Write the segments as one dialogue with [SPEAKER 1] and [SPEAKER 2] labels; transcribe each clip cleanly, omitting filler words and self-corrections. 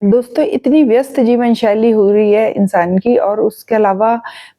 [SPEAKER 1] दोस्तों इतनी व्यस्त जीवन शैली हो रही है इंसान की और उसके अलावा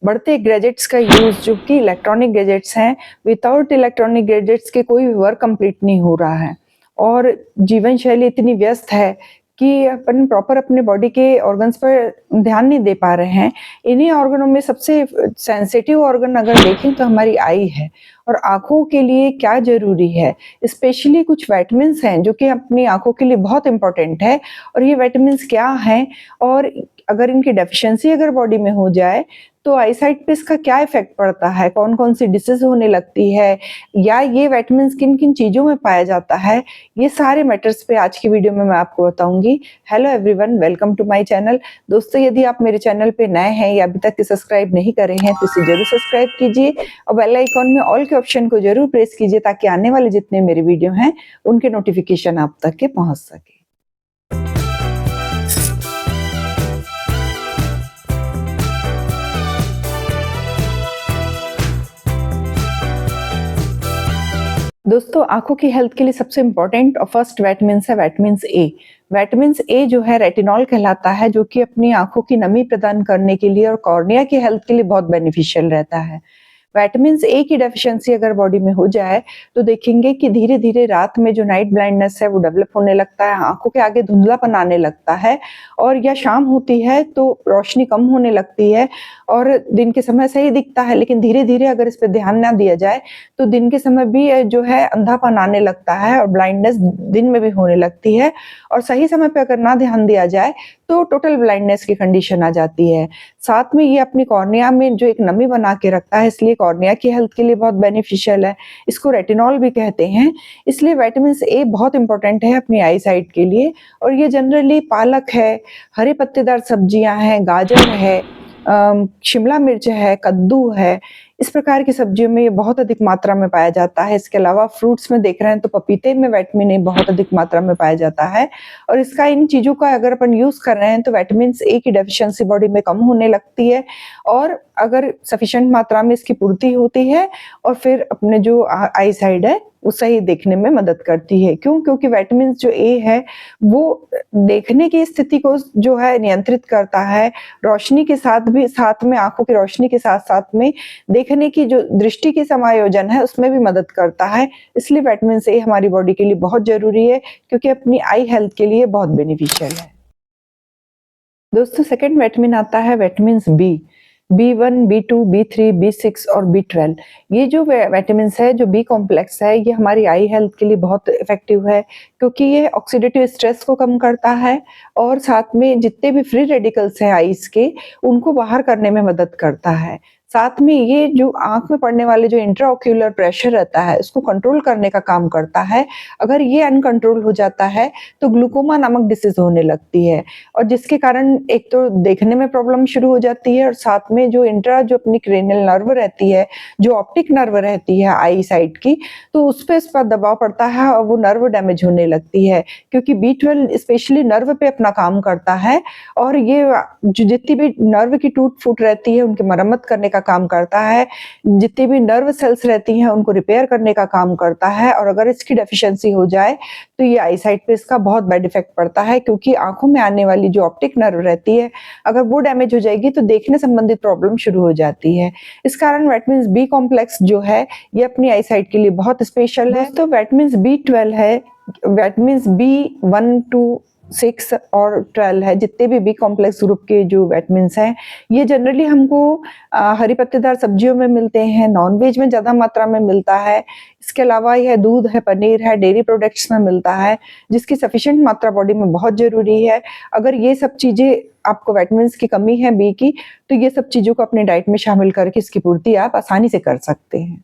[SPEAKER 1] बढ़ते गैजेट्स का यूज़ जो कि इलेक्ट्रॉनिक गैजेट्स हैं, विदाउट इलेक्ट्रॉनिक गैजेट्स के कोई भी वर्क कंप्लीट नहीं हो रहा है। और जीवन शैली इतनी व्यस्त है कि अपन प्रॉपर अपने बॉडी के ऑर्गन्स पर ध्यान नहीं दे पा रहे हैं। इन्हीं ऑर्गनों में सबसे सेंसिटिव ऑर्गन अगर देखें तो हमारी आई है और आँखों के लिए क्या ज़रूरी है, स्पेशली कुछ विटामिन्स हैं जो कि अपनी आँखों के लिए बहुत इम्पोर्टेंट है। और ये विटामिन्स क्या हैं और अगर इनकी डेफिशिएंसी अगर बॉडी में हो जाए तो आईसाइट पे इसका क्या इफ़ेक्ट पड़ता है, कौन-कौन सी डिसीज़ होने लगती है या ये विटामिन्स किन-किन चीज़ों में पाया जाता है, ये सारे मैटर्स पे आज की वीडियो में मैं आपको बताऊँगी। Hello everyone, welcome to my channel. दोस्तों यदि आप मेरे चैनल पे नए हैं या अभी तक सब्सक्राइब नहीं करे हैं तो इसे ज़रूर सब्सक्राइब कीजिए और बेल आइकॉन में ऑल के ऑप्शन को ज़रूर प्रेस कीजिए ताकि आने वाले जितने मेरे वीडियो हैं उनके नोटिफ़िकेशन आप तक के पहुँच सके। दोस्तों आँखों की हेल्थ के लिए सबसे इम्पोर्टेंट और फर्स्ट विटामिन्स है विटामिन्स ए। विटामिन्स ए जो है रेटिनॉल कहलाता है जो कि अपनी आँखों की नमी प्रदान करने के लिए और कॉर्निया की हेल्थ के लिए बहुत बेनिफिशियल रहता है। विटामिन्स ए की डेफिशिएंसी अगर बॉडी में हो जाए तो देखेंगे कि धीरे-धीरे रात में जो नाइट ब्लाइंडनेस है वो डेवलप होने लगता है, आँखों के आगे धुंधलापन आने लगता है और या शाम होती है तो रोशनी कम होने लगती है और दिन के समय सही दिखता है लेकिन धीरे-धीरे अगर इस पे ध्यान ना दिया जाए तो दिन के समय भी जो है अंधापन आने लगता है और ब्लाइंडनेस दिन में भी होने लगती है और सही समय पे अगर ना ध्यान दिया जाए तो टोटल ब्लाइंडनेस की कंडीशन आ जाती है। साथ में ये अपनी कॉर्निया में जो एक नमी बना के रखता है इसलिए कॉर्निया की हेल्थ के लिए बहुत बेनिफिशियल है। इसको रेटिनॉल भी कहते हैं। इसलिए विटामिन ए बहुत इंपॉर्टेंट है अपनी आई साइट के लिए और ये जनरली पालक है, हरे पत्तेदार सब्जियां हैं, गाजर है, शिमला मिर्च है, कद्दू है, इस प्रकार की सब्जियों में ये बहुत अधिक मात्रा में पाया जाता है। इसके अलावा फ्रूट्स में देख रहे हैं तो पपीते में विटामिन ए बहुत अधिक मात्रा में पाया जाता है और इसका इन चीज़ों का अगर अपन यूज़ कर रहे हैं तो विटामिन ए की डेफिशिएंसी बॉडी में कम होने लगती है और अगर सफिशिएंट मात्रा में इसकी पूर्ति होती है और फिर अपने जो आई साइड है वो सही देखने में मदद करती है। क्यों? क्योंकि विटामिन जो ए है वो देखने की स्थिति को जो है नियंत्रित करता है, रोशनी के साथ भी साथ में आँखों की रोशनी के साथ-साथ में देखने की जो दृष्टि की समायोजन है उसमें भी मदद करता है। इसलिए विटामिन ए हमारी बॉडी के लिए बहुत ज़रूरी है क्योंकि अपनी आई हेल्थ के लिए बहुत बेनिफिशियल है। दोस्तों सेकंड विटामिन आता है vitamin B. B1, B2, B3, B6 और B12 ये जो विटामिन्स है जो बी कॉम्प्लेक्स है ये हमारी आई हेल्थ के लिए बहुत इफेक्टिव है क्योंकि ये ऑक्सीडेटिव स्ट्रेस को कम करता है और साथ में जितने भी फ्री रेडिकल्स हैं आईज के उनको बाहर करने में मदद करता है। साथ में ये जो आँख में पड़ने वाले जो इंट्राओक्यूलर प्रेशर रहता है उसको कंट्रोल करने का काम करता है। अगर ये अनकंट्रोल हो जाता है तो ग्लूकोमा नामक डिसीज होने लगती है और जिसके कारण एक तो देखने में प्रॉब्लम शुरू हो जाती है और साथ में जो अपनी क्रेनियल नर्व रहती है, जो ऑप्टिक नर्व रहती है आई साइड की, तो उस पर दबाव पड़ता है और वो नर्व डैमेज होने लगती है क्योंकि B12 स्पेशली नर्व पे अपना काम करता है और ये जो जितनी भी नर्व की टूट फूट रहती है उनकी मरम्मत करने का काम करता है, जितनी भी नर्व सेल्स रहती हैं उनको रिपेयर करने का काम करता है और अगर इसकी डेफिशिएंसी हो जाए तो ये आई साइट पे इसका बहुत बैड इफेक्ट पड़ता है क्योंकि आंखों में आने वाली जो ऑप्टिक नर्व रहती है अगर वो डैमेज हो जाएगी तो देखने संबंधित प्रॉब्लम शुरू हो जाती है। इस कारण विटामिन बी कॉम्प्लेक्स जो है ये अपनी आई साइट के लिए बहुत स्पेशल है। तो विटामिन B12 है, विटामिन B1, 2, 6 और 12 है, जितने भी बी कॉम्प्लेक्स ग्रुप के जो विटामिन्स हैं ये जनरली हमको हरी पत्तेदार सब्जियों में मिलते हैं, नॉन-वेज में ज़्यादा मात्रा में मिलता है। इसके अलावा यह दूध है, पनीर है, डेयरी प्रोडक्ट्स में मिलता है जिसकी सफिशिएंट मात्रा बॉडी में बहुत ज़रूरी है। अगर ये सब चीज़ें आपको विटामिन्स की कमी है बी की तो ये सब चीज़ों को अपनी डाइट में शामिल करके इसकी पूर्ति आप आसानी से कर सकते हैं।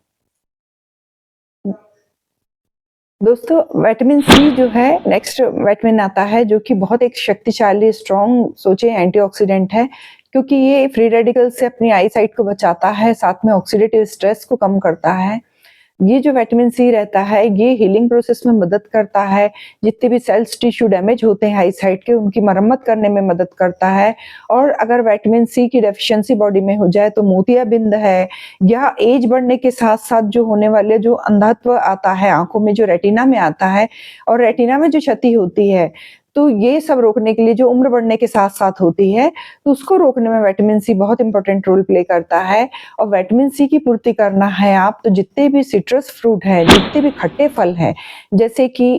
[SPEAKER 1] दोस्तों विटामिन सी जो है नेक्स्ट विटामिन आता है जो कि बहुत एक शक्तिशाली स्ट्रॉन्ग सोचे एंटीऑक्सीडेंट है क्योंकि ये फ्री रेडिकल से अपनी आई साइट को बचाता है, साथ में ऑक्सीडेटिव स्ट्रेस को कम करता है। ये जो विटामिन सी रहता है ये हीलिंग प्रोसेस में मदद करता है, जितने भी सेल्स टिश्यू डैमेज होते हैं आई साइट के उनकी मरम्मत करने में मदद करता है और अगर विटामिन सी की डेफिशिएंसी बॉडी में हो जाए तो मोतियाबिंद है या एज बढ़ने के साथ साथ जो होने वाले जो अंधत्व आता है आंखों में जो रेटिना में आता है और रेटिना में जो क्षति होती है तो ये सब रोकने के लिए जो उम्र बढ़ने के साथ-साथ होती है, तो उसको रोकने में विटामिन सी बहुत इम्पोर्टेंट रोल प्ले करता है। और विटामिन सी की पूर्ति करना है आप तो जितने भी सिट्रस फ्रूट हैं, जितने भी खट्टे फल हैं, जैसे कि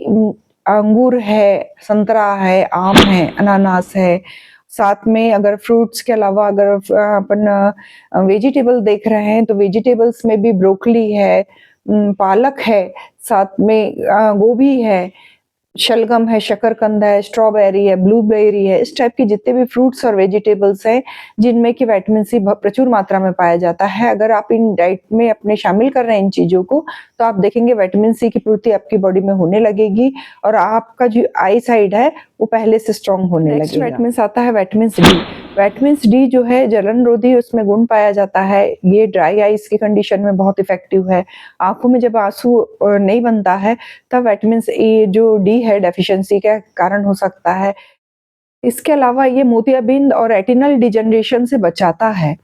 [SPEAKER 1] अंगूर है, संतरा है, आम है, अनानास है, साथ में अगर फ्रूट्स के अलावा अगर अपन वेजिटेबल देख रहे हैं तो वेजिटेबल्स में भी ब्रोकली है, पालक है, साथ में गोभी है, शलगम है, शकरकंद है, स्ट्रॉबेरी है, ब्लूबेरी है, इस टाइप के जितने भी फ्रूट्स और वेजिटेबल्स हैं जिनमें कि विटामिन सी प्रचुर मात्रा में पाया जाता है। अगर आप इन डाइट में अपने शामिल कर रहे हैं इन चीज़ों को, तो आप देखेंगे विटामिन सी की पूर्ति आपकी बॉडी में होने लगेगी और आपका जो आई साइड है वो पहले से स्ट्रॉन्ग होने लगेगा। नेक्स्ट विटामिन आता है विटामिन डी। विटामिन डी जो है जलन रोधी, उसमें गुण पाया जाता है। ये ड्राई आइज की कंडीशन में बहुत इफेक्टिव है। आंखों में जब आंसू नहीं बनता है तब विटामिन ए जो डी है डेफिशिएंसी का कारण हो सकता है। इसके अलावा ये मोतियाबिंद और रेटिनल डिजनरेशन से बचाता है।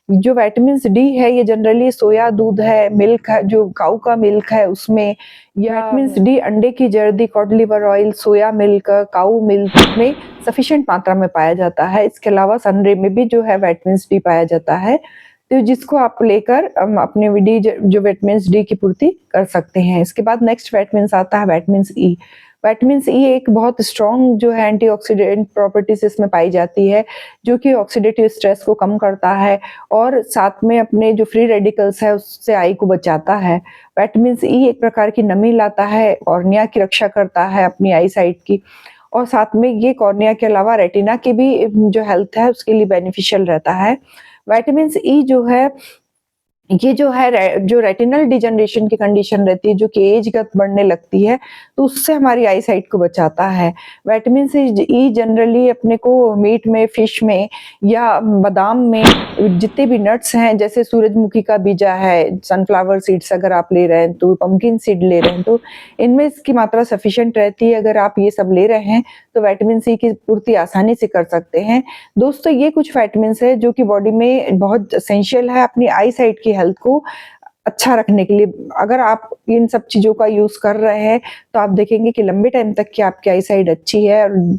[SPEAKER 1] जो विटामिन डी है ये जनरली सोया दूध है, मिल्क है, जो काऊ का मिल्क है उसमें, या विटामिन डी अंडे की जर्दी, cod liver oil, soya milk, cow milk में सफिशिएंट मात्रा में पाया जाता है। इसके अलावा सनरे में भी जो है विटामिन डी पाया जाता है, तो जिसको आप लेकर अपने जो विटामिन डी की पूर्ति कर सकते हैं। इसके बाद नेक्स्ट विटामिन आता है विटामिन ई। विटामिन ई एक बहुत स्ट्रॉन्ग जो है एंटीऑक्सीडेंट प्रॉपर्टीज इसमें पाई जाती है, जो कि ऑक्सीडेटिव स्ट्रेस को कम करता है और साथ में अपने जो फ्री रेडिकल्स है उससे आई को बचाता है। विटामिन ई एक प्रकार की नमी लाता है, कॉर्निया की रक्षा करता है अपनी आई साइट की, और साथ में ये कॉर्निया के अलावा रेटिना की भी जो हेल्थ है उसके लिए बेनिफिशियल रहता है। विटामिन ई जो है ये जो है जो रेटिनल डिजनरेशन की कंडीशन रहती है, जो कि एजगत बढ़ने लगती है, तो उससे हमारी आई साइट को बचाता है। विटामिन ई जनरली अपने को मीट में, फिश में या बादाम में, जितने भी नट्स हैं जैसे सूरजमुखी का बीजा है, सनफ्लावर सीड्स अगर आप ले रहे हैं तो, पंपकिन सीड ले रहे हैं तो इनमें इसकी मात्रा सफिशिएंट रहती है। अगर आप ये सब ले रहे हैं तो विटामिन सी की पूर्ति आसानी से कर सकते हैं। दोस्तों ये कुछ विटामिन है जो कि बॉडी में बहुत एसेंशियल है अपनी आई साइट की हेल्थ को अच्छा रखने के लिए। अगर आप इन सब चीजों का यूज कर रहे हैं तो आप देखेंगे कि लंबे टाइम तक की आपकी आई साइट अच्छी है, और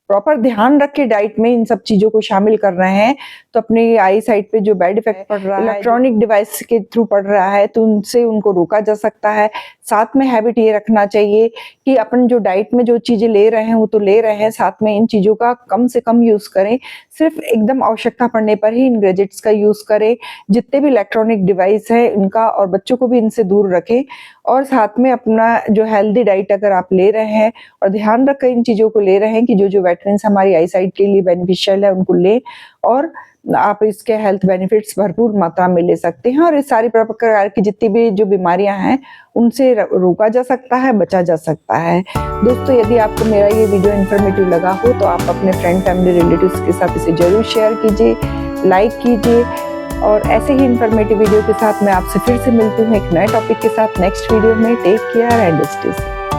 [SPEAKER 1] प्रॉपर ध्यान रख के डाइट में इन सब चीजों को शामिल कर रहे हैं तो अपनी आई साइट पे जो बैड इफेक्ट पड़ रहा है इलेक्ट्रॉनिक डिवाइस के थ्रू पड़ रहा है तो उनसे उनको रोका जा सकता है। साथ में हैबिट ये रखना चाहिए कि अपन जो डाइट में जो चीजें ले रहे हैं वो तो ले रहे हैं, साथ में इन चीजों का कम से कम यूज करें, सिर्फ एकदम आवश्यकता पड़ने पर ही इन गैजेट्स का यूज करें। जितने भी इलेक्ट्रॉनिक डिवाइस है इनका, और बच्चों को भी इनसे दूर रखें, और साथ में अपना जो हेल्दी डाइट अगर आप ले रहे हैं और ध्यान रखकर इन चीजों को ले रहे हैं कि जो जो विटामिन हमारी आई साइट के लिए बेनिफिशियल है उनको लें, और आप इसके हेल्थ बेनिफिट्स भरपूर मात्रा में ले सकते हैं, और इस सारी प्रकार की जितनी भी जो बीमारियां हैं उनसे रोका जा सकता है, बचा जा सकता है। दोस्तों यदि आपको मेरा ये वीडियो इन्फॉर्मेटिव लगा हो तो आप अपने फ्रेंड, फैमिली, रिलेटिव्स के साथ इसे जरूर शेयर कीजिए, लाइक कीजिए, और ऐसे ही इन्फॉर्मेटिव वीडियो के साथ मैं आपसे फिर से मिलती हूँ एक नए टॉपिक के साथ नेक्स्ट वीडियो में। Take care and stay safe.